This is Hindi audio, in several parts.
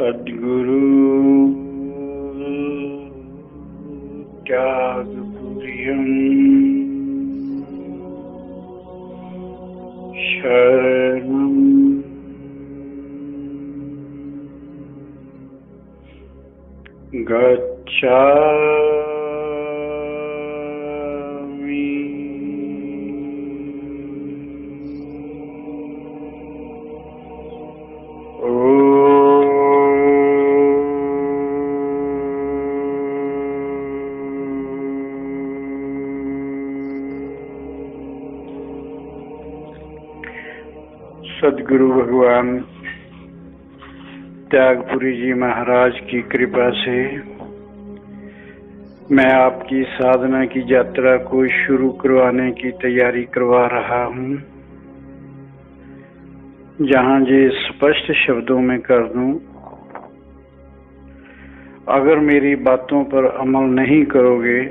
सद्गुरु त्यागपुर्यं शरणं गच्छामि। सद्गुरु भगवान त्यागपुरी जी महाराज की कृपा से मैं आपकी साधना की यात्रा को शुरू करवाने की तैयारी करवा रहा हूँ। जहाँ ये स्पष्ट शब्दों में कर दूं, अगर मेरी बातों पर अमल नहीं करोगे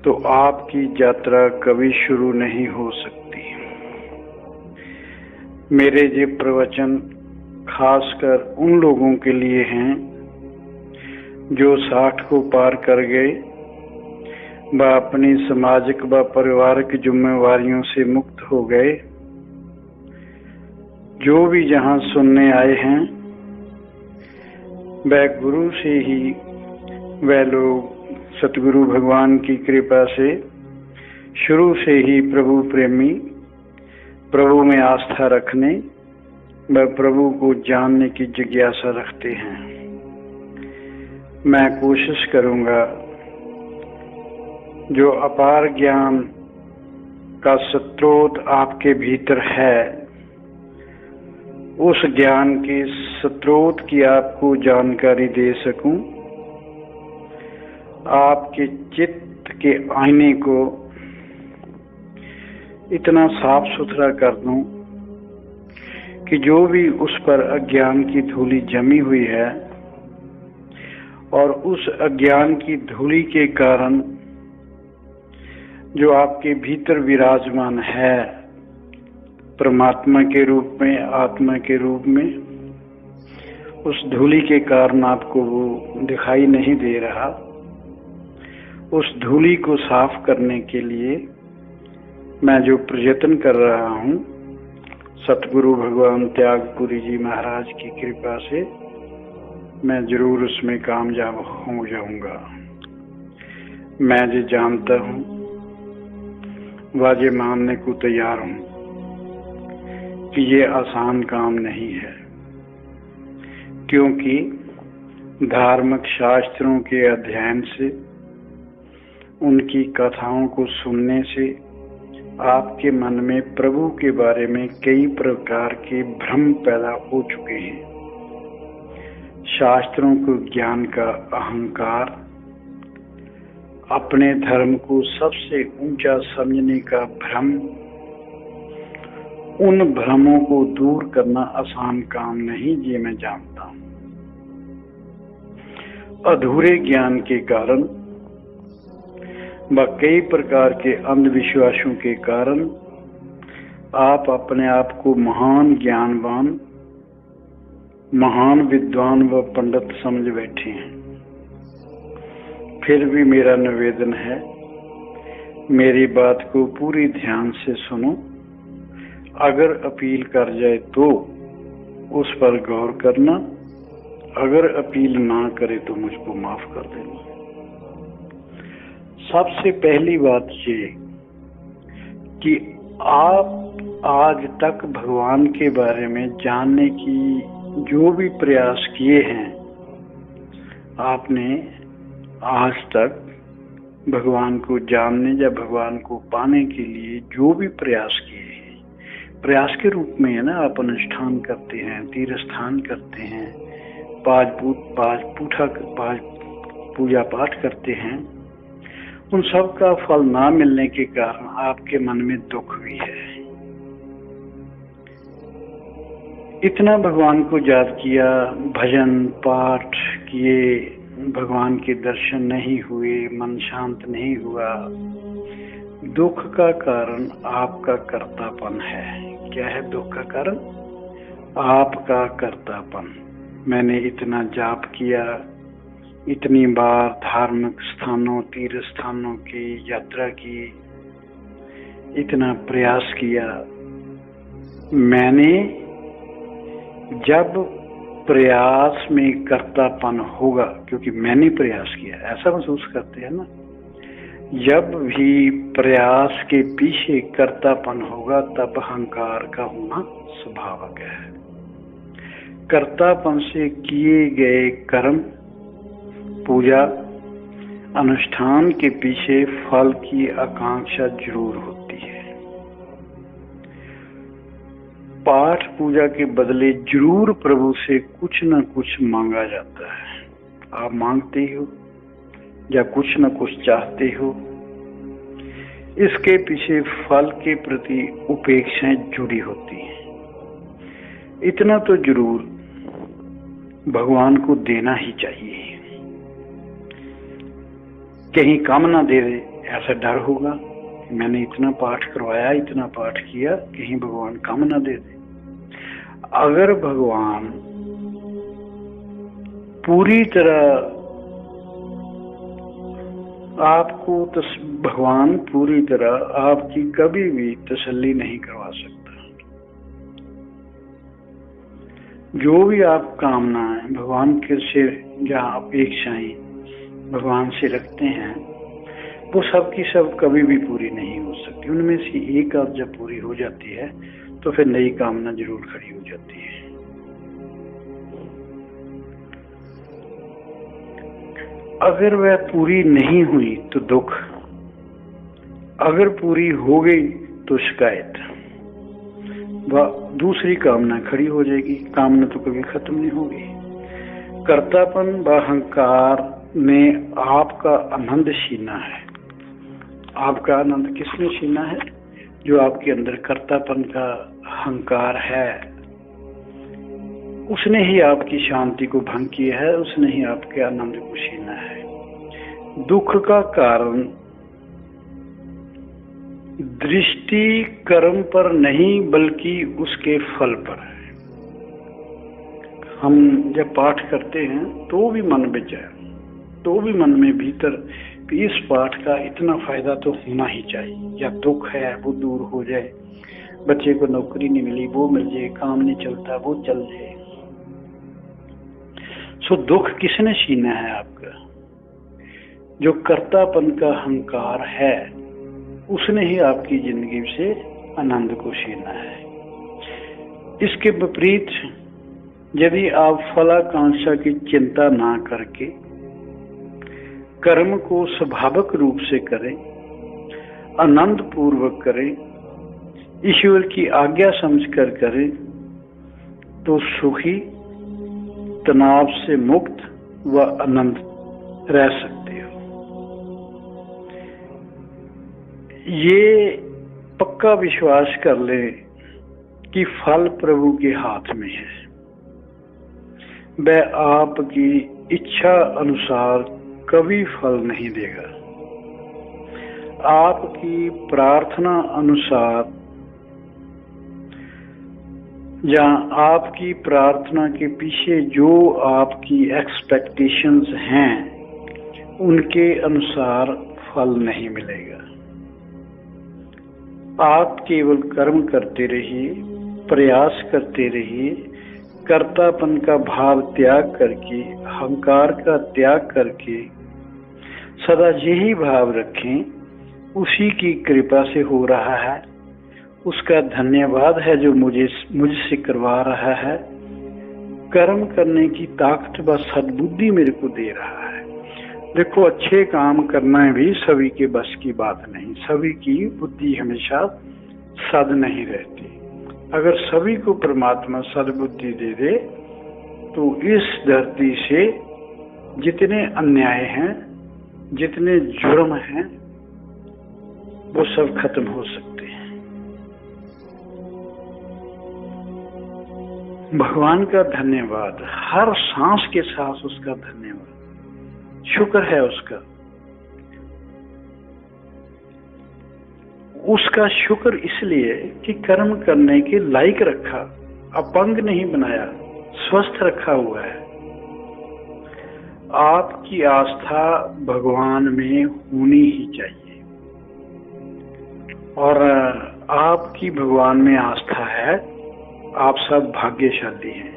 तो आपकी यात्रा कभी शुरू नहीं हो सकती। मेरे ये प्रवचन खासकर उन लोगों के लिए हैं जो 60 को पार कर गए व अपनी सामाजिक व पारिवारिक जिम्मेवारियों से मुक्त हो गए। जो भी यहाँ सुनने आए हैं वह गुरु से ही, वह लोग सतगुरु भगवान की कृपा से शुरू से ही प्रभु प्रेमी, प्रभु में आस्था रखने व प्रभु को जानने की जिज्ञासा रखते हैं। मैं कोशिश करूंगा जो अपार ज्ञान का स्रोत आपके भीतर है, उस ज्ञान के स्रोत की आपको जानकारी दे सकूं, आपके चित्त के आईने को इतना साफ सुथरा कर दूं कि जो भी उस पर अज्ञान की धूली जमी हुई है और उस अज्ञान की धूली के कारण जो आपके भीतर विराजमान है परमात्मा के रूप में, आत्मा के रूप में, उस धूली के कारण आपको वो दिखाई नहीं दे रहा। उस धूली को साफ करने के लिए मैं जो प्रयत्न कर रहा हूँ, सतगुरु भगवान त्यागपुरी जी महाराज की कृपा से मैं जरूर उसमें कामयाब हो जाऊंगा। मैं जो जानता हूँ वाजे मानने को तैयार हूँ कि ये आसान काम नहीं है, क्योंकि धार्मिक शास्त्रों के अध्ययन से, उनकी कथाओं को सुनने से आपके मन में प्रभु के बारे में कई प्रकार के भ्रम पैदा हो चुके हैं। शास्त्रों को ज्ञान का अहंकार, अपने धर्म को सबसे ऊंचा समझने का भ्रम, उन भ्रमों को दूर करना आसान काम नहीं, ये मैं जानता हूं। अधूरे ज्ञान के कारण व कई प्रकार के अंधविश्वासों के कारण आप अपने आप को महान ज्ञानवान, महान विद्वान व पंडित समझ बैठे हैं। फिर भी मेरा निवेदन है, मेरी बात को पूरी ध्यान से सुनो। अगर अपील कर जाए तो उस पर गौर करना, अगर अपील ना करे तो मुझको माफ कर देना। सबसे पहली बात ये कि आप आज तक भगवान के बारे में जानने की जो भी प्रयास किए हैं, आपने आज तक भगवान को जानने या भगवान को पाने के लिए जो भी प्रयास किए हैं, प्रयास के रूप में है ना, आप अनुष्ठान करते हैं, तीर्थ स्थान करते हैं, पूजा पाठ करते हैं, उन सब का फल ना मिलने के कारण आपके मन में दुख भी है। इतना भगवान को याद किया, भजन पाठ किए, भगवान के दर्शन नहीं हुए, मन शांत नहीं हुआ। दुख का कारण आपका कर्तापन है। क्या है दुख का कारण? आपका कर्तापन। मैंने इतना जाप किया, इतनी बार धार्मिक स्थानों, तीर्थ स्थानों की यात्रा की, इतना प्रयास किया। मैंने जब प्रयास में कर्तापन होगा, क्योंकि मैंने प्रयास किया, ऐसा महसूस करते हैं ना, जब भी प्रयास के पीछे कर्तापन होगा तब अहंकार का होना स्वाभाविक है। कर्तापन से किए गए कर्म, पूजा, अनुष्ठान के पीछे फल की आकांक्षा जरूर होती है। पाठ पूजा के बदले जरूर प्रभु से कुछ न कुछ मांगा जाता है। आप मांगते हो या कुछ न कुछ चाहते हो, इसके पीछे फल के प्रति उपेक्षाएं जुड़ी होती हैं। इतना तो जरूर भगवान को देना ही चाहिए, कहीं कम ना दे दे, ऐसा डर होगा। मैंने इतना पाठ करवाया, इतना पाठ किया, कहीं भगवान कम ना दे दे। अगर भगवान पूरी तरह आपको भगवान पूरी तरह आपकी कभी भी तसल्ली नहीं करवा सकता। जो भी आप कामनाएं भगवान के से या अपेक्षाएं भगवान से रखते हैं, वो सब की सब कभी भी पूरी नहीं हो सकती। उनमें से एक आध जब पूरी हो जाती है तो फिर नई कामना जरूर खड़ी हो जाती है। अगर वह पूरी नहीं हुई तो दुख, अगर पूरी हो गई तो शिकायत, वह दूसरी कामना खड़ी हो जाएगी। कामना तो कभी खत्म नहीं होगी। कर्तापन व अहंकार ने आपका आनंद छीना है। आपका आनंद किसने छीना है? जो आपके अंदर कर्तापन का अहंकार है, उसने ही आपकी शांति को भंग किया है, उसने ही आपके आनंद को छीना है। दुख का कारण दृष्टि कर्म पर नहीं बल्कि उसके फल पर है। हम जब पाठ करते हैं तो भी मन में जाए, तो भी मन में भीतर इस पाठ का इतना फायदा तो होना ही चाहिए, या दुख है वो दूर हो जाए, बच्चे को नौकरी नहीं मिली वो मिल जाए, काम नहीं चलता वो चल जाए। सो दुख किसने छीना है आपका? जो कर्तापन का अहंकार है, उसने ही आपकी जिंदगी से आनंद को छीना है। इसके विपरीत यदि आप फलाकांक्षा की चिंता ना करके कर्म को स्वाभाविक रूप से करें, आनंद पूर्वक करें, ईश्वर की आज्ञा समझकर करें, तो सुखी, तनाव से मुक्त व आनंद रह सकते हो। ये पक्का विश्वास कर ले कि फल प्रभु के हाथ में है। वह आपकी इच्छा अनुसार कभी फल नहीं देगा। आपकी प्रार्थना अनुसार या आपकी प्रार्थना के पीछे जो आपकी एक्सपेक्टेशंस हैं, उनके अनुसार फल नहीं मिलेगा। आप केवल कर्म करते रहिए, प्रयास करते रहिए, कर्तापन का भाव त्याग करके, अहंकार का त्याग करके सदा यही भाव रखें, उसी की कृपा से हो रहा है, उसका धन्यवाद है जो मुझसे करवा रहा है। कर्म करने की ताकत व सद्बुद्धि मेरे को दे रहा है। देखो, अच्छे काम करना भी सभी के बस की बात नहीं, सभी की बुद्धि हमेशा सद नहीं रहती। अगर सभी को परमात्मा सद्बुद्धि दे दे तो इस धरती से जितने अन्याय हैं, जितने जुर्म हैं, वो सब खत्म हो सकते हैं। भगवान का धन्यवाद, हर सांस के साथ उसका धन्यवाद, शुक्र है उसका। उसका शुक्र इसलिए कि कर्म करने के लायक रखा, अपंग नहीं बनाया, स्वस्थ रखा हुआ है। आपकी आस्था भगवान में होनी ही चाहिए, और आपकी भगवान में आस्था है, आप सब भाग्यशाली हैं।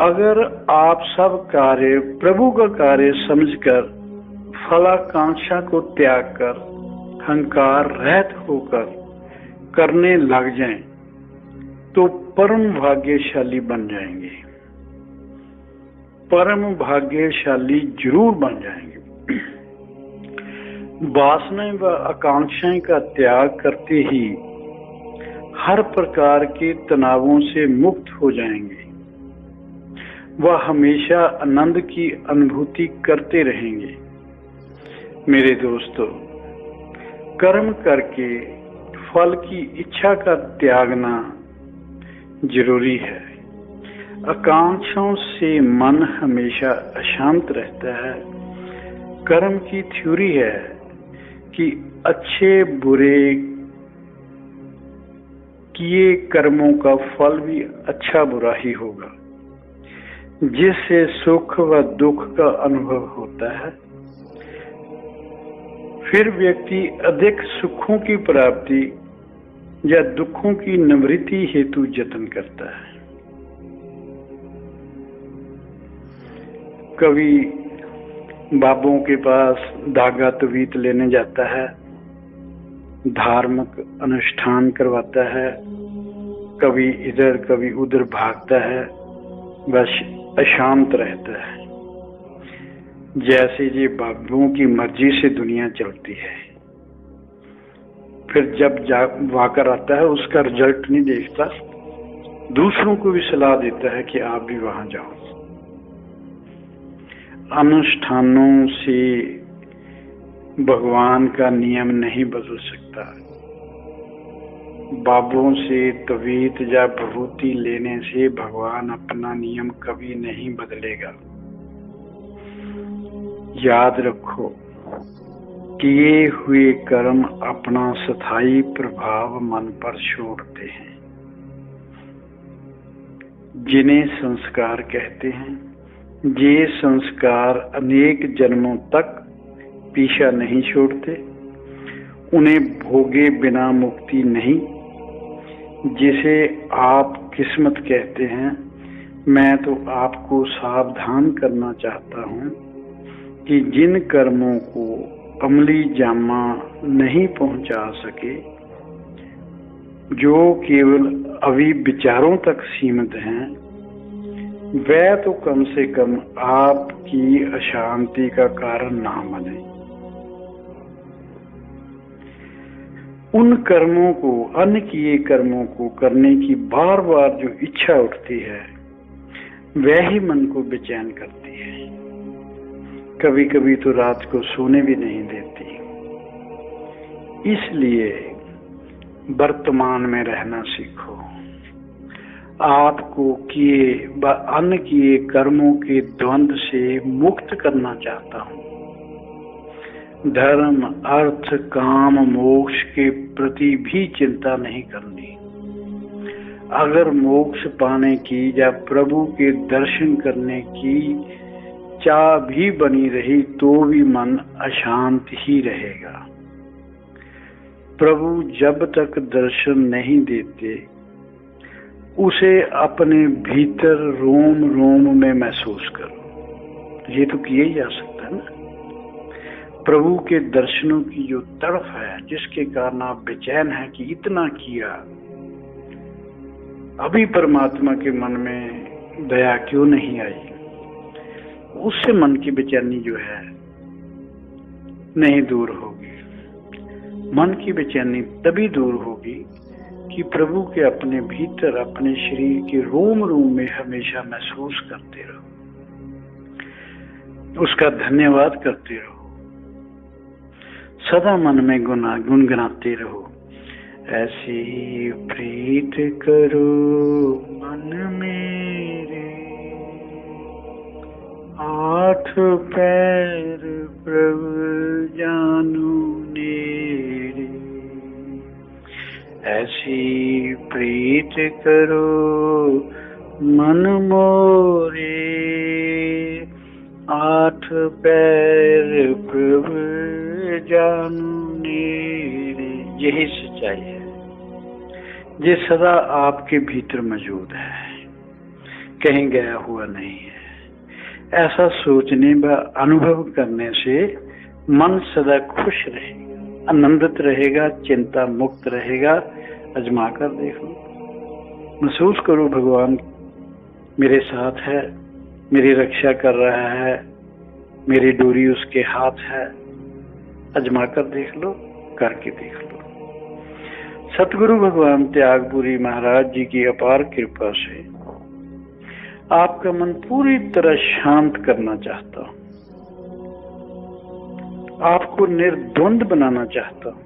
अगर आप सब कार्य प्रभु का कार्य समझकर फलाकांक्षा को त्याग कर अहंकार रहित होकर करने लग जाएं, तो परम भाग्यशाली बन जाएंगे, परम भाग्यशाली जरूर बन जाएंगे। वासनाएं व आकांक्षाएं का त्याग करते ही हर प्रकार के तनावों से मुक्त हो जाएंगे। वह हमेशा आनंद की अनुभूति करते रहेंगे। मेरे दोस्तों, कर्म करके फल की इच्छा का त्यागना जरूरी है। आकांक्षाओं से मन हमेशा अशांत रहता है। कर्म की थ्योरी है कि अच्छे बुरे किए कर्मों का फल भी अच्छा बुरा ही होगा, जिससे सुख व दुख का अनुभव होता है। फिर व्यक्ति अधिक सुखों की प्राप्ति या दुखों की निवृत्ति हेतु यत्न करता है। कभी बाबों के पास धागा तवीत लेने जाता है, धार्मिक अनुष्ठान करवाता है, कभी इधर कभी उधर भागता है, बस अशांत रहता है। जैसे ये बाबुओं की मर्जी से दुनिया चलती है। फिर जब वाकर आता है, उसका रिजल्ट नहीं देखता, दूसरों को भी सलाह देता है कि आप भी वहां जाओ। अनुष्ठानों से भगवान का नियम नहीं बदल सकता। बाबों से तवीत या विभूति लेने से भगवान अपना नियम कभी नहीं बदलेगा। याद रखो, किए हुए कर्म अपना स्थायी प्रभाव मन पर छोड़ते हैं, जिन्हें संस्कार कहते हैं। ये संस्कार अनेक जन्मों तक पीछा नहीं छोड़ते, उन्हें भोगे बिना मुक्ति नहीं। जिसे आप किस्मत कहते हैं, मैं तो आपको सावधान करना चाहता हूं कि जिन कर्मों को अमली जामा नहीं पहुंचा सके, जो केवल अभी विचारों तक सीमित हैं, वह तो कम से कम आपकी अशांति का कारण ना बने। उन कर्मों को, अन्य किए कर्मों को करने की बार बार जो इच्छा उठती है, वह ही मन को बेचैन करती है। कभी कभी तो रात को सोने भी नहीं देती। इसलिए वर्तमान में रहना सीखो। आपको किए व अन्य किए कर्मों के द्वंद्व से मुक्त करना चाहता हूं। धर्म, अर्थ, काम, मोक्ष के प्रति भी चिंता नहीं करनी। अगर मोक्ष पाने की या प्रभु के दर्शन करने की चाह भी बनी रही, तो भी मन अशांत ही रहेगा। प्रभु जब तक दर्शन नहीं देते, उसे अपने भीतर रोम रोम में महसूस करो। ये तो किया ही जा सकता है ना। प्रभु के दर्शनों की जो तड़प है, जिसके कारण आप बेचैन हैं कि इतना किया, अभी परमात्मा के मन में दया क्यों नहीं आई, उससे मन की बेचैनी जो है नहीं दूर होगी। मन की बेचैनी तभी दूर होगी कि प्रभु के अपने भीतर, अपने शरीर के रोम रोम में हमेशा महसूस करते रहो, उसका धन्यवाद करते रहो, सदा मन में गुनगुनाते रहो। ऐसी प्रीत करो मन मेरे, आठ पैर प्रभु जानो नेरे। ऐसी प्रीत करो मन मोरे, आठ पैर प्रभु जानु नीरे। यही सच्चाई है, ये सदा आपके भीतर मौजूद है, कहीं गया हुआ नहीं है। ऐसा सोचने व अनुभव करने से मन सदा खुश रहेगा, आनंदित रहेगा, चिंता मुक्त रहेगा। आजमा कर देखो, महसूस करो भगवान मेरे साथ है, मेरी रक्षा कर रहा है, मेरी डोरी उसके हाथ है। आजमा कर देख लो, करके देख लो। सतगुरु भगवान त्यागपुरी महाराज जी की अपार कृपा से आपका मन पूरी तरह शांत करना चाहता हूं, आपको निर्द्वंद बनाना चाहता हूं,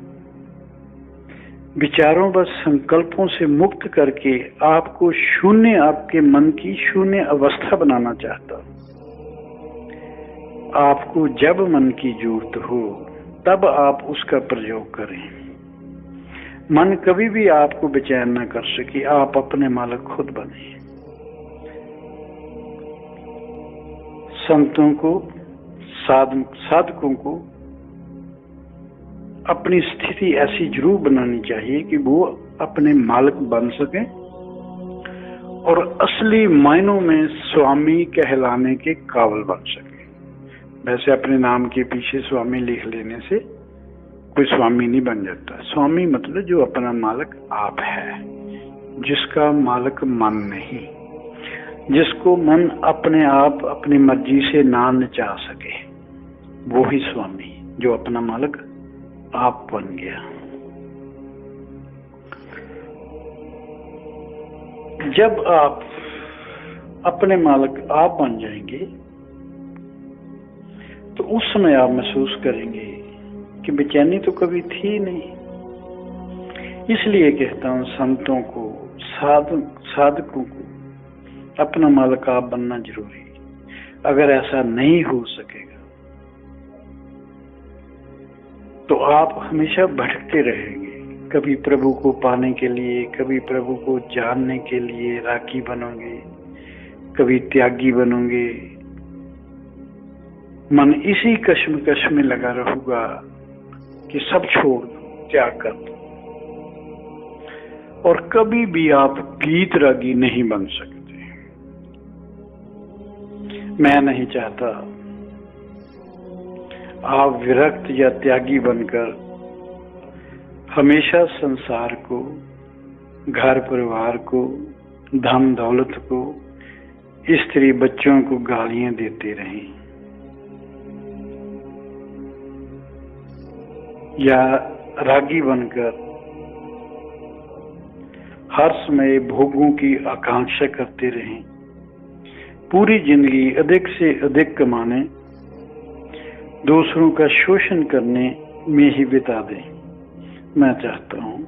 विचारों व संकल्पों से मुक्त करके आपको शून्य, आपके मन की शून्य अवस्था बनाना चाहता हूं। आपको जब मन की जरूरत हो तब आप उसका प्रयोग करें। मन कभी भी आपको बेचैन न कर सके, आप अपने मालिक खुद बने। संतों को, साधकों को अपनी स्थिति ऐसी जरूर बनानी चाहिए कि वो अपने मालिक बन सके और असली मायनों में स्वामी कहलाने के काबिल बन सके। वैसे अपने नाम के पीछे स्वामी लिख लेने से कोई स्वामी नहीं बन जाता। स्वामी मतलब जो अपना मालिक आप है, जिसका मालिक मन नहीं, जिसको मन अपने आप अपनी मर्जी से ना नचा सके, वो ही स्वामी, जो अपना मालिक आप बन गया। जब आप अपने मालिक आप बन जाएंगे तो उस समय आप महसूस करेंगे कि बेचैनी तो कभी थी नहीं। इसलिए कहता हूं संतों को, साधकों को अपना मालिक आप बनना जरूरी। अगर ऐसा नहीं हो सकेगा तो आप हमेशा भटकते रहेंगे, कभी प्रभु को पाने के लिए, कभी प्रभु को जानने के लिए राखी बनोगे, कभी त्यागी बनोगे। मन इसी कश्मकश में लगा रहूगा कि सब छोड़ दो, त्याग कर दो, और कभी भी आप गीत रागी नहीं बन सकते। मैं नहीं चाहता आप विरक्त या त्यागी बनकर हमेशा संसार को, घर परिवार को, धन दौलत को, स्त्री बच्चों को गालियां देते रहें, या रागी बनकर हर समय भोगों की आकांक्षा करते रहें, पूरी जिंदगी अधिक से अधिक कमाने, दूसरों का शोषण करने में ही बिता दें। मैं चाहता हूं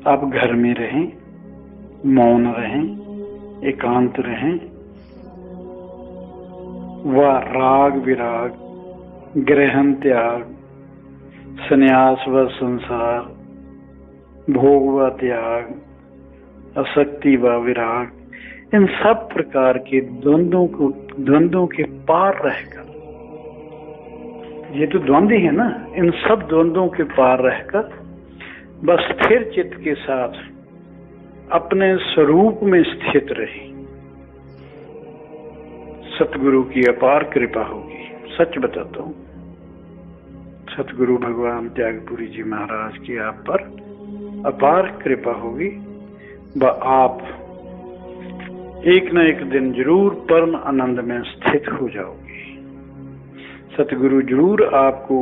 आप घर में रहें, मौन रहें, एकांत रहें, व राग विराग, ग्रहण त्याग, संन्यास व संसार, भोग व त्याग, आसक्ति व विराग, इन सब प्रकार के द्वंद्वों के पार रहकर, ये तो द्वंद्व है ना, इन सब द्वंद्वों के पार रहकर बस स्थिर चित्त के साथ अपने स्वरूप में स्थित रहे। सतगुरु की अपार कृपा होगी। सच बताता हूं, सतगुरु भगवान त्यागपुरी जी महाराज की आप पर अपार कृपा होगी व आप एक न एक दिन जरूर परम आनंद में स्थित हो जाओगे। सतगुरु जरूर आपको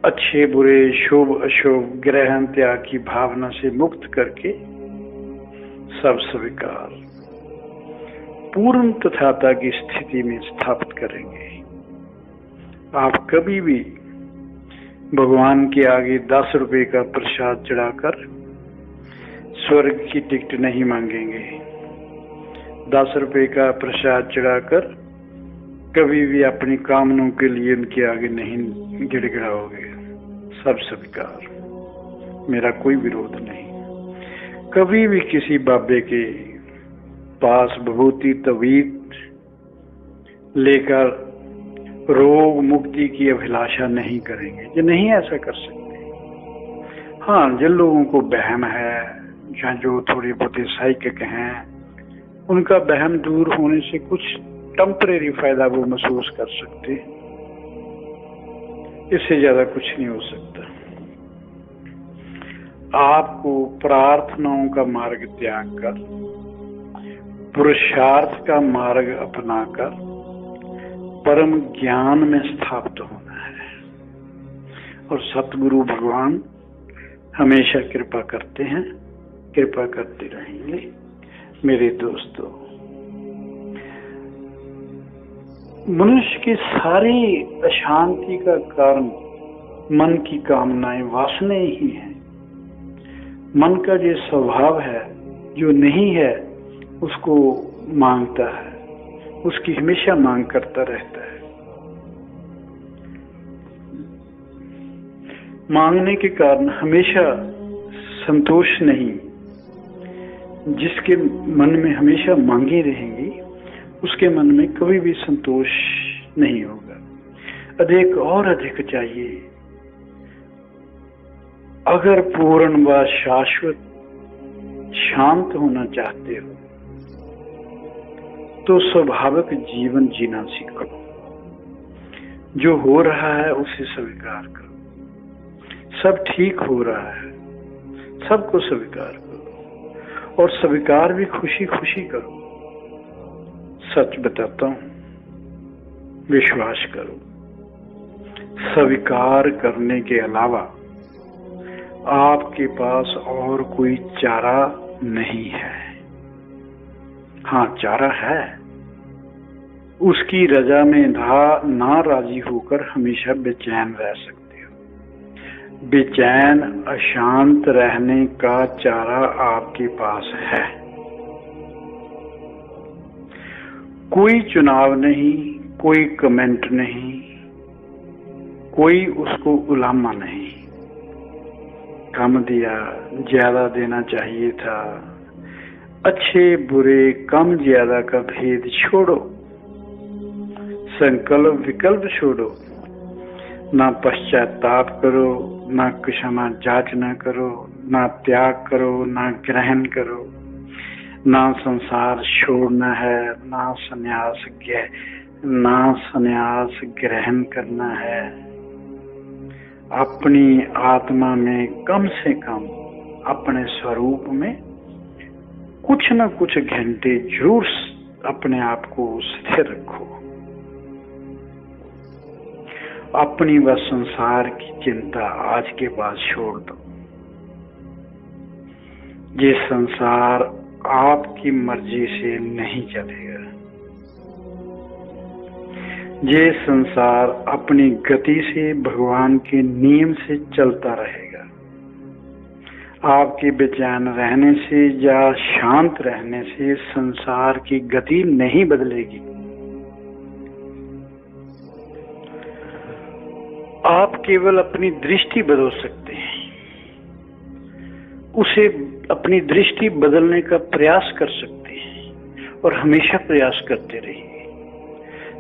अच्छे बुरे, शुभ अशुभ, ग्रहण त्याग की भावना से मुक्त करके सब स्वीकार, पूर्ण तथाता की स्थिति में स्थापित करेंगे। आप कभी भी भगवान के आगे 10 रुपए का प्रसाद चढ़ाकर स्वर्ग की टिकट नहीं मांगेंगे। 10 रुपए का प्रसाद चढ़ाकर कभी भी अपनी कामनाओं के लिए उनके आगे नहीं गिड़गिड़ाओगे। सब स्वीकार। मेरा कोई विरोध नहीं। कभी भी किसी बाबे के पास विभूति तवीत लेकर रोग मुक्ति की अभिलाषा नहीं करेंगे, ये नहीं ऐसा कर सकते। हाँ, जिन लोगों को वहम है या जो थोड़ी बहुत साइकिक हैं, उनका वहम दूर होने से कुछ टेम्परेरी फायदा वो महसूस कर सकते, इससे ज्यादा कुछ नहीं हो सकता। आपको प्रार्थनाओं का मार्ग त्याग कर पुरुषार्थ का मार्ग अपनाकर परम ज्ञान में स्थापित होना है, और सतगुरु भगवान हमेशा कृपा करते हैं, कृपा करते रहेंगे। मेरे दोस्तों, मनुष्य की सारी अशांति का कारण मन की कामनाएं, वासनाएं ही हैं। मन का जो स्वभाव है, जो नहीं है उसको मांगता है, उसकी हमेशा मांग करता रहता है। मांगने के कारण हमेशा संतोष नहीं। जिसके मन में हमेशा मांगे रहेंगी उसके मन में कभी भी संतोष नहीं होगा। अधिक और अधिक चाहिए। अगर पूर्ण व शाश्वत शांत होना चाहते हो तो स्वाभाविक जीवन जीना सीखो। जो हो रहा है उसे स्वीकार करो। सब ठीक हो रहा है, सबको स्वीकार करो, और स्वीकार भी खुशी खुशी करो। सच बताता हूं, विश्वास करो, स्वीकार करने के अलावा आपके पास और कोई चारा नहीं है। हाँ, चारा है। उसकी रजा में ना राजी होकर हमेशा बेचैन रह सकते हो। बेचैन अशांत रहने का चारा आपके पास है। कोई चुनाव नहीं, कोई कमेंट नहीं, कोई उसको उलामा नहीं। कम दिया, ज्यादा देना चाहिए था, अच्छे बुरे कम ज्यादा का भेद छोड़ो। संकल्प विकल्प छोड़ो। ना पश्चाताप करो, ना क्षमा जाचना करो, ना त्याग करो, ना ग्रहण करो। ना संसार छोड़ना है, ना संन्यास ग्रहण करना है। अपनी आत्मा में कम से कम अपने स्वरूप में कुछ न कुछ घंटे जरूर अपने आप को स्थिर रखो। अपनी व संसार की चिंता आज के बाद छोड़ दो। ये संसार आपकी मर्जी से नहीं चलेगा। ये संसार अपनी गति से भगवान के नियम से चलता रहेगा। आपके बेचैन रहने से या शांत रहने से संसार की गति नहीं बदलेगी। आप केवल अपनी दृष्टि बदल सकते हैं। उसे अपनी दृष्टि बदलने का प्रयास कर सकते हैं, और हमेशा प्रयास करते रहिए।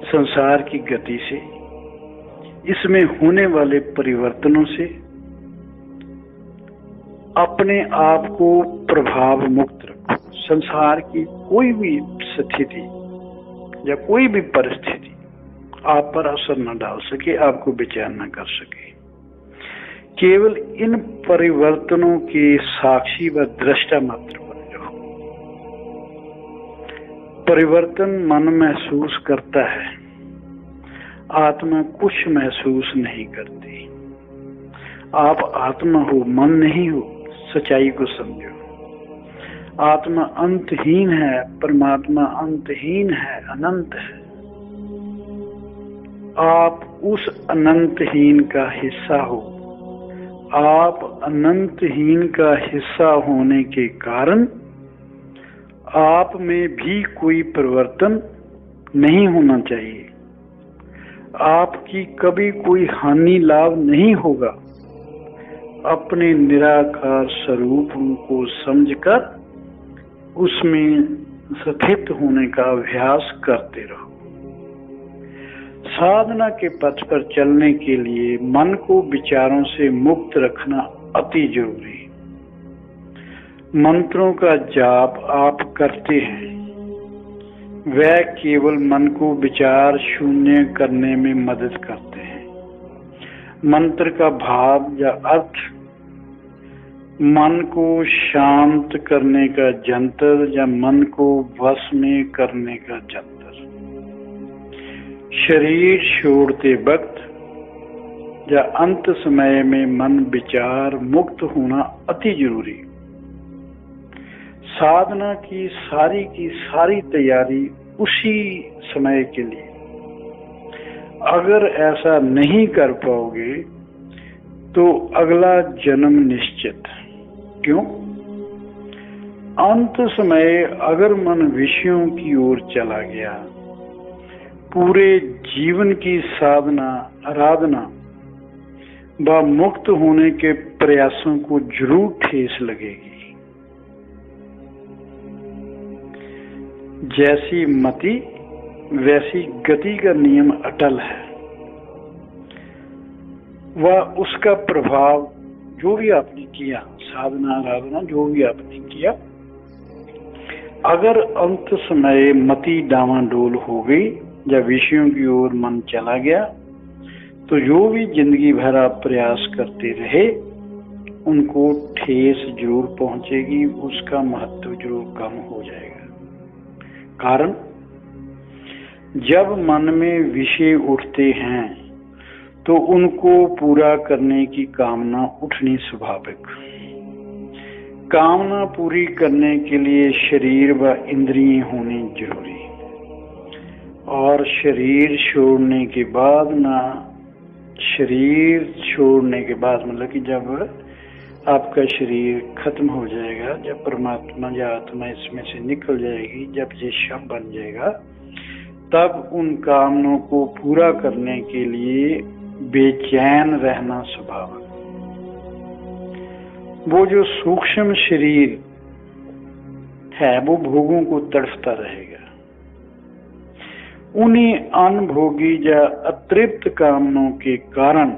संसार की गति से, इसमें होने वाले परिवर्तनों से अपने आप को प्रभाव मुक्त रखो। संसार की कोई भी स्थिति या कोई भी परिस्थिति आप पर असर न डाल सके, आपको बेचैन न कर सके। केवल इन परिवर्तनों के साक्षी व दृष्टा मात्र बन जाओ। परिवर्तन मन महसूस करता है, आत्मा कुछ महसूस नहीं करती। आप आत्मा हो, मन नहीं हो। सच्चाई को समझो। आत्मा अंतहीन है, परमात्मा अंतहीन है, अनंत है। आप उस अनंतहीन का हिस्सा हो। आप अनंतहीन का हिस्सा होने के कारण आप में भी कोई परिवर्तन नहीं होना चाहिए। आपकी कभी कोई हानि लाभ नहीं होगा। अपने निराकार स्वरूप को समझकर उसमें स्थित होने का अभ्यास करते रहो। साधना के पथ पर चलने के लिए मन को विचारों से मुक्त रखना अति जरूरी है। मंत्रों का जाप आप करते हैं, वह केवल मन को विचार शून्य करने में मदद करते हैं। मंत्र का भाव या अर्थ मन को शांत करने का जंतर या मन को वश में करने का जंतर। शरीर छोड़ते वक्त या अंत समय में मन विचार मुक्त होना अति जरूरी। साधना की सारी तैयारी उसी समय के लिए। अगर ऐसा नहीं कर पाओगे तो अगला जन्म निश्चित। क्यों? अंत समय अगर मन विषयों की ओर चला गया, पूरे जीवन की साधना आराधना व मुक्त होने के प्रयासों को जरूर ठेस लगेगी। जैसी मति वैसी गति का नियम अटल है। वह उसका प्रभाव जो भी आपने किया, साधना आराधना जो भी आपने किया, अगर अंत समय मति डामाडोल हो गई या विषयों की ओर मन चला गया, तो जो भी जिंदगी भर आप प्रयास करते रहे उनको ठेस जरूर पहुंचेगी, उसका महत्व जरूर कम हो जाएगा। कारण जब मन में विषय उठते हैं तो उनको पूरा करने की कामना उठनी स्वाभाविक। कामना पूरी करने के लिए शरीर व इंद्रिय होनी जरूरी। और शरीर छोड़ने के बाद मतलब कि जब आपका शरीर खत्म हो जाएगा, जब परमात्मा या आत्मा इसमें से निकल जाएगी, जब ये शव बन जाएगा, तब उन कामनों को पूरा करने के लिए बेचैन रहना स्वाभाविक। वो जो सूक्ष्म शरीर है वो भोगों को तड़फता रहेगा। उन्हीं अनभोगी या अतृप्त कामनों के कारण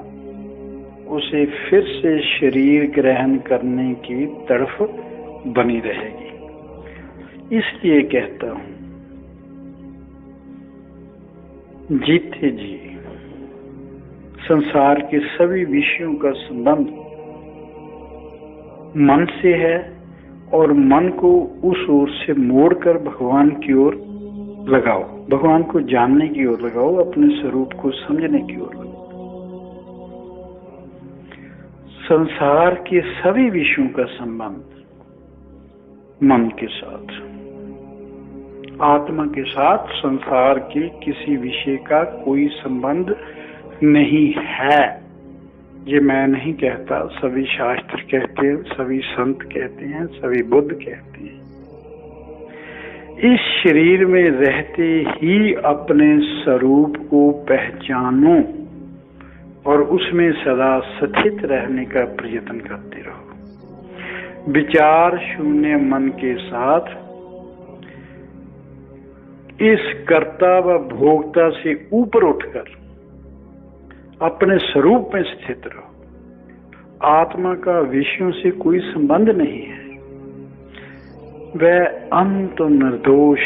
उसे फिर से शरीर ग्रहण करने की तड़फ बनी रहेगी। इसलिए कहता हूं, जीते जी संसार के सभी विषयों का संबंध मन से है और मन को उस ओर से मोड़कर भगवान की ओर लगाओ, भगवान को जानने की ओर लगाओ, अपने स्वरूप को समझने की ओर लगाओ। संसार के सभी विषयों का संबंध मन के साथ, आत्मा के साथ संसार के किसी विषय का कोई संबंध नहीं है। ये मैं नहीं कहता, सभी शास्त्र कहते हैं, सभी संत कहते हैं, सभी बुद्ध कहते हैं। इस शरीर में रहते ही अपने स्वरूप को पहचानो और उसमें सदा स्थित रहने का प्रयत्न करते रहो। विचार शून्य मन के साथ इस कर्ता व भोक्ता से ऊपर उठकर अपने स्वरूप में स्थित रहो। आत्मा का विषयों से कोई संबंध नहीं है। वह अंत निर्दोष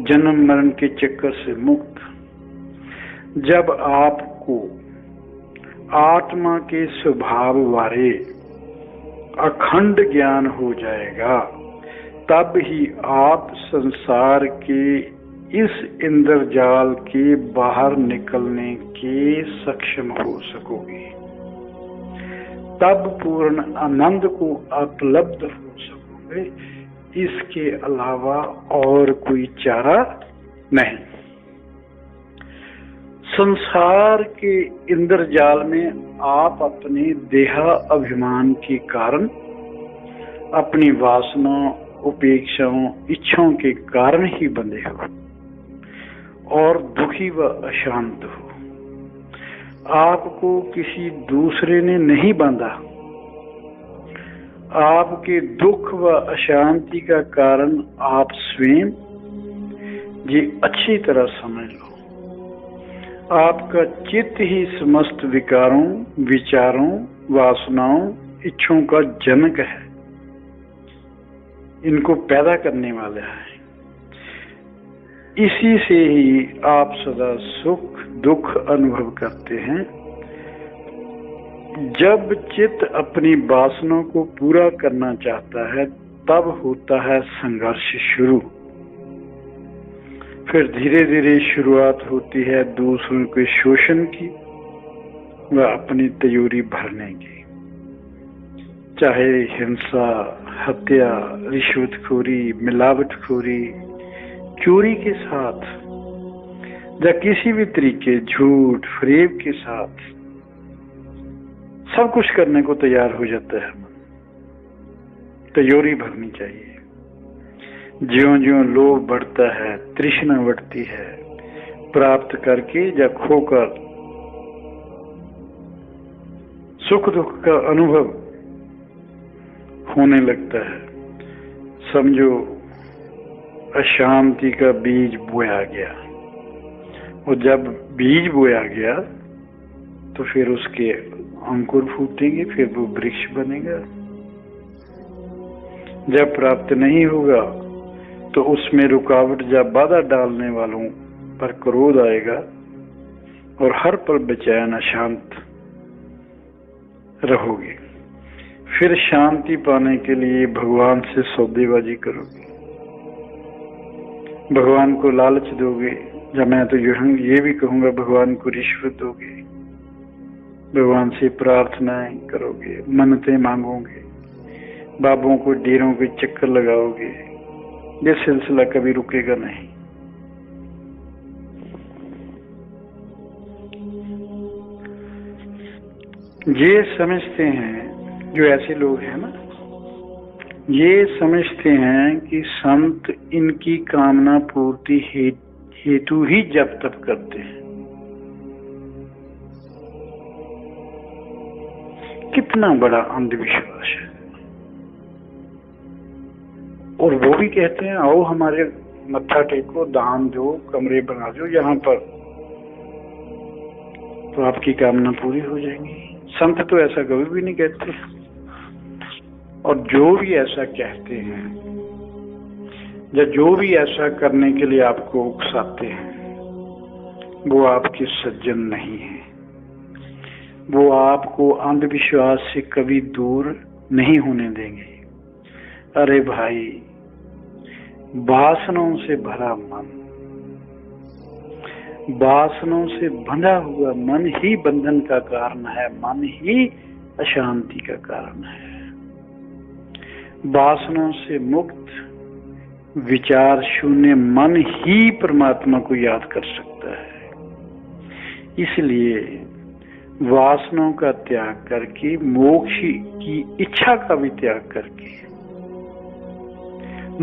जन्म मरण के चक्कर से मुक्त। जब आपको आत्मा के स्वभाव बारे अखंड ज्ञान हो जाएगा, तब ही आप संसार के इस इंद्रजाल के बाहर निकलने के सक्षम हो सकोगे। तब पूर्ण आनंद को उपलब्ध हो सकोगे। इसके अलावा और कोई चारा नहीं। संसार के इंद्रजाल में आप अपने देहा अभिमान के कारण, अपनी वासना, उपेक्षाओं, इच्छाओं के कारण ही बंधे हो और दुखी व अशांत हो। आपको किसी दूसरे ने नहीं बांधा। आपके दुख व अशांति का कारण आप स्वयं, ये अच्छी तरह समझ लो। आपका चित्त ही समस्त विकारों, विचारों, वासनाओं, इच्छों का जनक है, इनको पैदा करने वाला है। इसी से ही आप सदा सुख दुख अनुभव करते हैं। जब चित्त अपनी वासनाओं को पूरा करना चाहता है तब होता है संघर्ष शुरू। फिर धीरे धीरे शुरुआत होती है दूसरों के शोषण की व अपनी तिजोरी भरने की, चाहे हिंसा, हत्या, रिश्वतखोरी, मिलावटखोरी, चोरी के साथ या किसी भी तरीके झूठ फरेब के साथ सब कुछ करने को तैयार हो जाता है। तिजोरी भरनी चाहिए। ज्यों ज्यों लोभ बढ़ता है, तृष्णा बढ़ती है, प्राप्त करके या खोकर सुख दुख का अनुभव होने लगता है, समझो अशांति का बीज बोया गया। और जब बीज बोया गया तो फिर उसके अंकुर फूटेंगे, फिर वो वृक्ष बनेगा। जब प्राप्त नहीं होगा तो उसमें रुकावट या बाधा डालने वालों पर क्रोध आएगा और हर पल बेचैन अशांत रहोगे। फिर शांति पाने के लिए भगवान से सौदेबाजी करोगे, भगवान को लालच दोगे, या मैं तो ये भी कहूंगा भगवान को रिश्वत दोगे, भगवान से प्रार्थनाएं करोगे, मन्नतें मांगोगे, बाबों को डेरों के चक्कर लगाओगे। ये सिलसिला कभी रुकेगा नहीं। ये समझते हैं जो ऐसे लोग हैं ना, ये समझते हैं कि संत इनकी कामना पूर्ति हेतु ही जप तप करते हैं। कितना बड़ा अंधविश्वास है। और वो भी कहते हैं आओ हमारे मत्था टेको, दान दो, कमरे बना दो यहाँ पर, तो आपकी कामना पूरी हो जाएगी। संत तो ऐसा कभी भी नहीं कहते। और जो भी ऐसा कहते हैं या जो भी ऐसा करने के लिए आपको उकसाते हैं, वो आपके सज्जन नहीं है। वो आपको अंधविश्वास से कभी दूर नहीं होने देंगे। अरे भाई, वासनाओं से भरा मन, वासनाओं से बंधा हुआ मन ही बंधन का कारण है, मन ही अशांति का कारण है। वासनाओं से मुक्त विचार शून्य मन ही परमात्मा को याद कर सकता है। इसलिए वासनाओं का त्याग करके, मोक्ष की इच्छा का भी त्याग करके,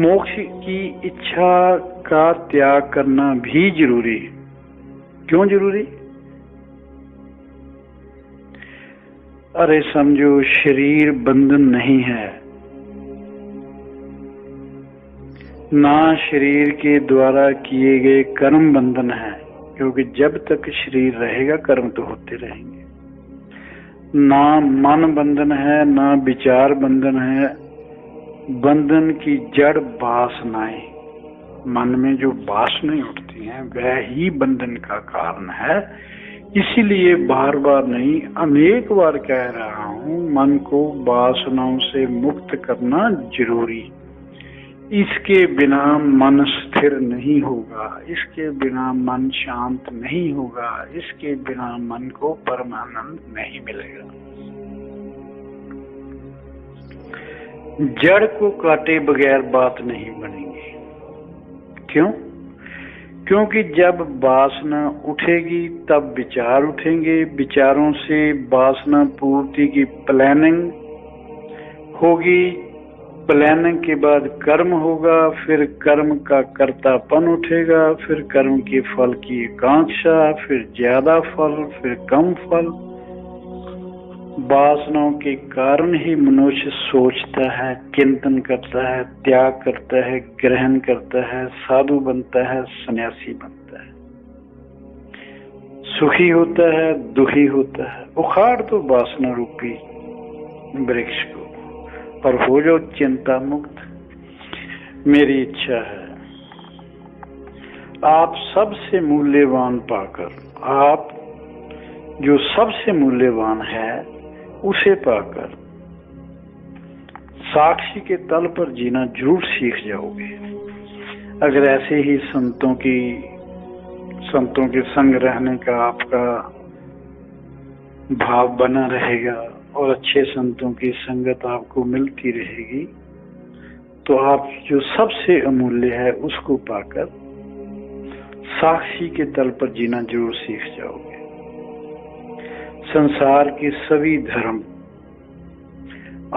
मोक्ष की इच्छा का त्याग करना भी जरूरी है। क्यों जरूरी? अरे समझो शरीर बंधन नहीं है, ना शरीर के द्वारा किए गए कर्म बंधन है, क्योंकि जब तक शरीर रहेगा कर्म तो होते रहेंगे। ना मन बंधन है, ना विचार बंधन है। बंधन की जड़ वासनाएं, मन में जो वासनाएं उठती हैं वह ही बंधन का कारण है। इसीलिए बार बार नहीं, अनेक बार कह रहा हूं, मन को वासनाओं से मुक्त करना जरूरी। इसके बिना मन स्थिर नहीं होगा, इसके बिना मन शांत नहीं होगा, इसके बिना मन को परमानंद नहीं मिलेगा। जड़ को काटे बगैर बात नहीं बनेगी। क्यों? क्योंकि जब वासना उठेगी तब विचार उठेंगे, विचारों से वासना पूर्ति की प्लानिंग होगी, प्लानिंग के बाद कर्म होगा, फिर कर्म का कर्तापन उठेगा, फिर कर्म के फल की आकांक्षा, फिर ज्यादा फल, फिर कम फल। वासनाओं के कारण ही मनुष्य सोचता है, चिंतन करता है, त्याग करता है, ग्रहण करता है, साधु बनता है, सन्यासी बनता है, सुखी होता है, दुखी होता है। उखाड़ तो वासना रूपी वृक्ष को और हो जाओ चिंता मुक्त। मेरी इच्छा है आप सबसे मूल्यवान पाकर, आप जो सबसे मूल्यवान है उसे पाकर साक्षी के तल पर जीना जरूर सीख जाओगे। अगर ऐसे ही संतों के संग रहने का आपका भाव बना रहेगा और अच्छे संतों की संगत आपको मिलती रहेगी, तो आप जो सबसे अमूल्य है उसको पाकर साक्षी के तल पर जीना जरूर सीख जाओगे। संसार के सभी धर्म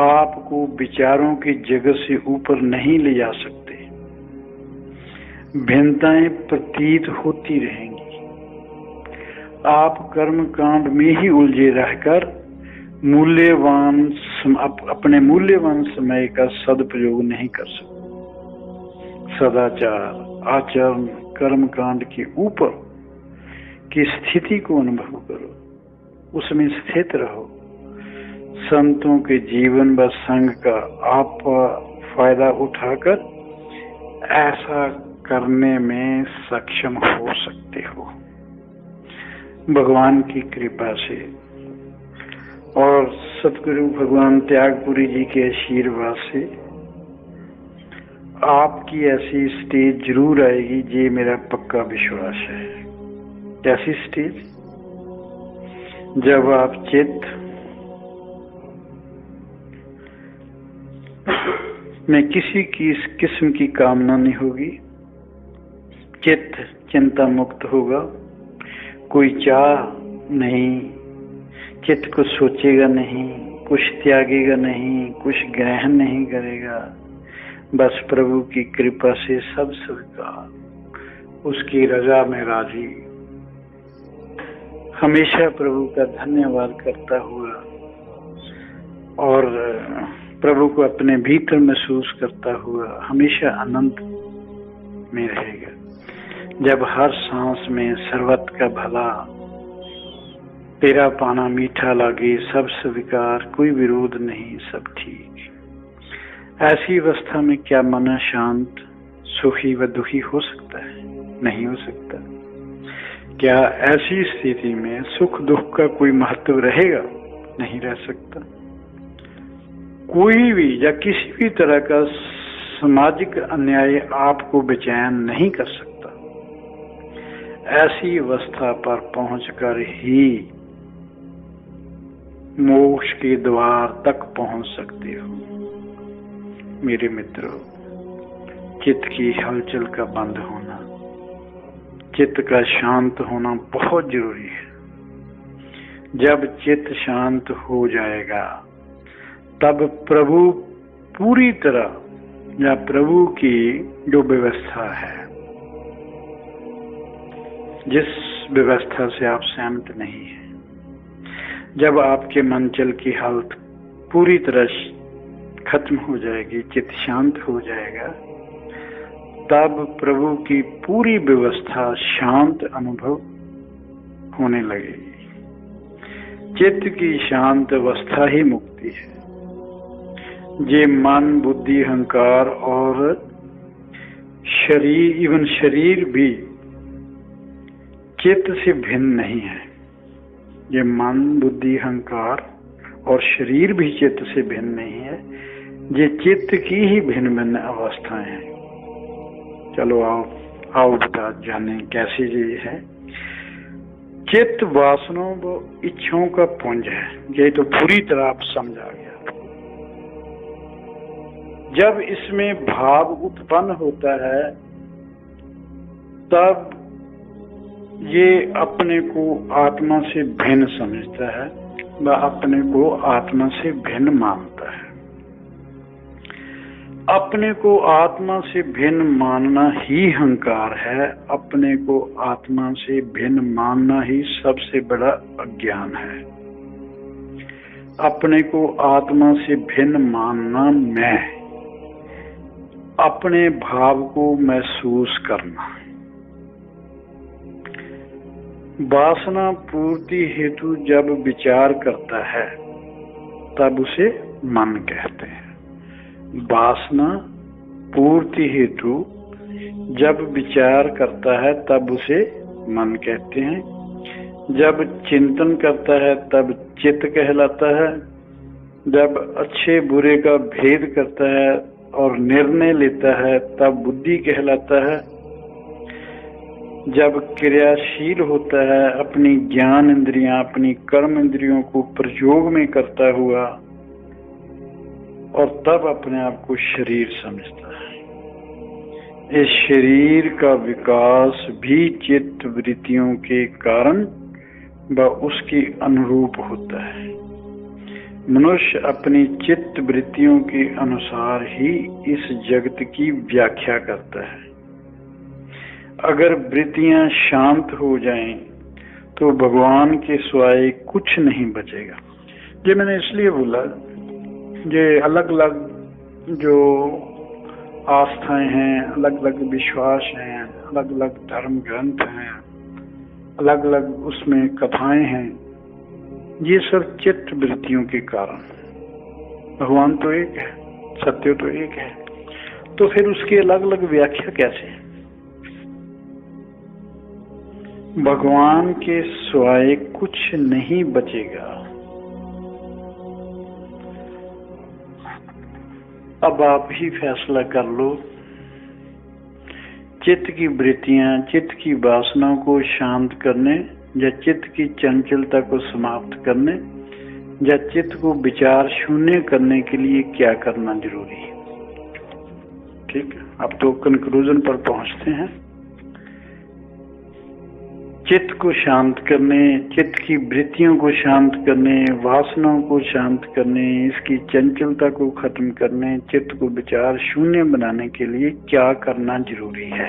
आपको विचारों की जगत से ऊपर नहीं ले जा सकते। भिन्नताएं प्रतीत होती रहेंगी। आप कर्म कांड में ही उलझे रहकर अपने मूल्यवान समय का सदुपयोग नहीं कर सकते। सदाचार, आचरण, कर्म कांड के ऊपर की स्थिति को अनुभव करो, उसमें स्थित रहो। संतों के जीवन व संग का आप फायदा उठाकर ऐसा करने में सक्षम हो सकते हो। भगवान की कृपा से और सतगुरु भगवान त्यागपुरी जी के आशीर्वाद से आपकी ऐसी स्टेज जरूर आएगी, ये मेरा पक्का विश्वास है। कैसी स्टेज? जब आप चित्त में किसी की किस्म की कामना नहीं होगी, चित्त चिंता मुक्त होगा, कोई चाह नहीं, चित्त कुछ सोचेगा नहीं, कुछ त्यागेगा नहीं, कुछ ग्रहण नहीं करेगा। बस प्रभु की कृपा से सब स्वीकार, उसकी रजा में राजी, हमेशा प्रभु का धन्यवाद करता हुआ और प्रभु को अपने भीतर महसूस करता हुआ हमेशा आनंद में रहेगा। जब हर सांस में सर्वत का भला, तेरा पाना मीठा लागे, सब स्वीकार, कोई विरोध नहीं, सब ठीक। ऐसी अवस्था में क्या मन शांत, सुखी व दुखी हो सकता है? नहीं हो सकता। क्या ऐसी स्थिति में सुख दुख का कोई महत्व रहेगा? नहीं रह सकता। कोई भी या किसी भी तरह का सामाजिक अन्याय आपको बेचैन नहीं कर सकता। ऐसी अवस्था पर पहुंचकर ही मोक्ष के द्वार तक पहुंच सकते हो। मेरे मित्रों, चित्त की हलचल का बंद होना, चित्त का शांत होना बहुत जरूरी है। जब चित्त शांत हो जाएगा तब प्रभु पूरी तरह या प्रभु की जो व्यवस्था है, जिस व्यवस्था से आप सहमत नहीं है, जब आपके मनचल की हालत पूरी तरह खत्म हो जाएगी, चित्त शांत हो जाएगा, तब प्रभु की पूरी व्यवस्था शांत अनुभव होने लगेगी। चित्त की शांत अवस्था ही मुक्ति है। ये मन, बुद्धि, अहंकार और शरीर भी चित्त से भिन्न नहीं है। ये मन, बुद्धि, अहंकार और शरीर भी चित्त से भिन्न नहीं है। ये चित्त की ही भिन्न भिन्न अवस्थाएं हैं। चलो आओ बता जाने कैसे ये है। चित्त वासनाओं व इच्छाओं का पुंज है। ये तो पूरी तरह आप समझ आ गया। जब इसमें भाव उत्पन्न होता है तब ये अपने को आत्मा से भिन्न समझता है व अपने को आत्मा से भिन्न मानता है। अपने को आत्मा से भिन्न मानना ही अहंकार है। अपने को आत्मा से भिन्न मानना ही सबसे बड़ा अज्ञान है। अपने को आत्मा से भिन्न मानना मैं, अपने भाव को महसूस करना। वासना पूर्ति हेतु जब विचार करता है तब उसे मन कहते हैं। वासना पूर्ति हेतु जब विचार करता है तब उसे मन कहते हैं। जब चिंतन करता है तब चित्त कहलाता है। जब अच्छे बुरे का भेद करता है और निर्णय लेता है तब बुद्धि कहलाता है। जब क्रियाशील होता है, अपनी ज्ञान इंद्रियां, अपनी कर्म इंद्रियों को प्रयोग में करता हुआ, और तब अपने आप को शरीर समझता है। इस शरीर का विकास भी चित्त वृत्तियों के कारण व उसके अनुरूप होता है। मनुष्य अपनी चित्त वृत्तियों के अनुसार ही इस जगत की व्याख्या करता है। अगर वृत्तियां शांत हो जाएं तो भगवान के सिवाय कुछ नहीं बचेगा। ये मैंने इसलिए बोला, ये अलग अलग जो आस्थाएं हैं, अलग अलग विश्वास हैं, अलग अलग धर्म ग्रंथ हैं, अलग अलग उसमें कथाएं हैं, ये सब चित्त वृत्तियों के कारण। भगवान तो एक है, सत्य तो एक है, तो फिर उसकी अलग अलग व्याख्या कैसे? भगवान के सिवाय कुछ नहीं बचेगा। अब आप ही फैसला कर लो, चित्त की वृत्तियां, चित्त की वासनाओं को शांत करने या चित्त की चंचलता को समाप्त करने या चित्त को विचार शून्य करने के लिए क्या करना जरूरी है। ठीक है, अब तो कंक्लूजन पर पहुंचते हैं। चित्त को शांत करने, चित्त की वृत्तियों को शांत करने, वासनाओं को शांत करने, इसकी चंचलता को खत्म करने, चित्त को विचार शून्य बनाने के लिए क्या करना जरूरी है।